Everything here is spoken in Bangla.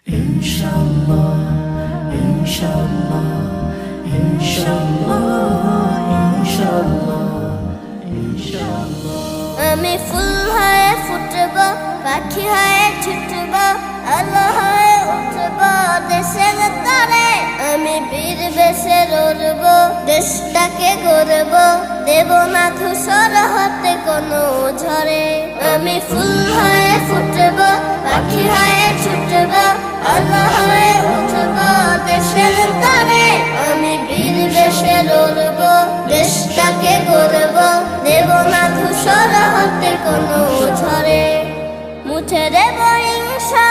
ইনশাআল্লাহ ইনশাআল্লাহ ইনশাআল্লাহ ইনশাআল্লাহ ইনশাআল্লাহ। আমি ফুল হয়ে ফুটব, পাখি হয়ে ছুটব, আলো হয়ে উঠব দেশের তরে। আমি বীর বেশে লড়ব, দেশটাকে গড়ব, দেব না ধূসর হতে কোনো ঝড়ে। আমি ফুল হয়ে ফুটব, পাখি হয়ে ছুটব, আলো হয়ে উঠব দেশের তরে। আমি বীর বেশে লড়ব, দেশটাকে গড়ব, দেব না ধূসর হতে কোনো ঝড়ে। মুছে দেব হিংসা